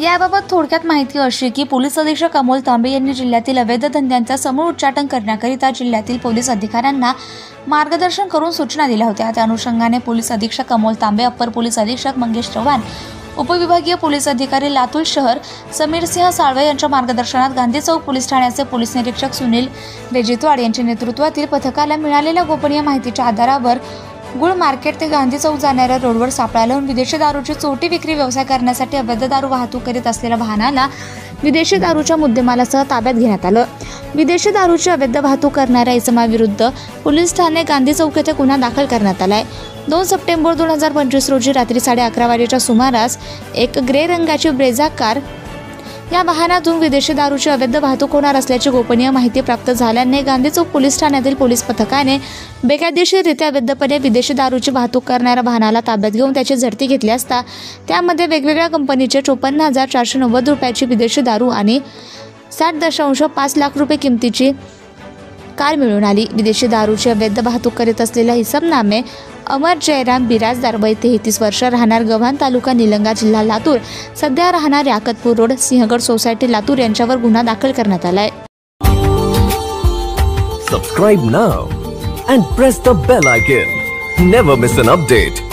याबाबत थोडक्यात माहिती अशी की पोलीस अधीक्षक अमोल तांबे यांनी जिल्ह्यातील अवैध धंद्यांचा समूळ उच्चाटन करण्याकरिता जिल्ह्यातील पोलीस अधिकाऱ्यांना मार्गदर्शन करून सूचना दिल्या होत्या। त्या अनुषंगाने पोलीस अधीक्षक अमोल तांबे, अप्पर पोलीस अधीक्षक मंगेश चव्हाण, उपविभागीय पोलीस अधिकारी लातूर शहर समीर सिंह साळवे यांच्या मार्गदर्शनात गांधी चौक पोलीस ठाण्याचे पोलीस निरीक्षक सुनील रेजितवाड यांच्या नेतृत्वातील पथकाला मिळालेल्या गोपनीय माहितीच्या आधारावर गुळ मार्केट ते गांधी चौक जाणाऱ्या रोडवर सापळा लावून विदेशी दारूची चोरटी विक्री व्यवसाय करण्यासाठी अवैध दारू वाहतूक करीत असलेल्या वाहनाला विदेशी दारूच्या मुद्देमालासह ताब्यात घेण्यात आलं। विदेशी दारूची अवैध वाहतूक करणाऱ्या इसमाविरुद्ध पोलीस ठाणे गांधी चौक येथे गुन्हा दाखल करण्यात आलाय। 2 सप्टेंबर 2025 रोजी रात्री 11:30 वाजेच्या सुमारास एक ग्रे रंगाची ब्रेझा कार या वाहनातून विदेशी दारूची अवैध वाहतूक होणार असल्याची गोपनीय माहिती प्राप्त झाल्याने गांधी चौक पोलीस ठाण्यातील पोलीस पथकाने बेकायदेशीररित्या अवैधपणे विदेशी दारूची वाहतूक करणाऱ्या वाहनाला ताब्यात घेऊन त्याची झडती घेतली असता त्यामध्ये वेगवेगळ्या कंपनीचे 54,490 रुपयाची विदेशी दारू आणि 60.5 लाख रुपये किमतीची कार मिळून आली। विदेशी दारूची अवैध वाहतूक करीत असलेल्या इसमनामे अमर जयराम बिराजदार, वय 33 वर्ष, राहणार गव्हाण तालुका निलंगा, जिल्हा लातूर, सध्या राहणार याकतपूर रोड, सिंहगड सोसायटी, लातूर यांच्यावर गुन्हा दाखल करण्यात आलाय। Subscribe now and press the bell icon. Never miss an update.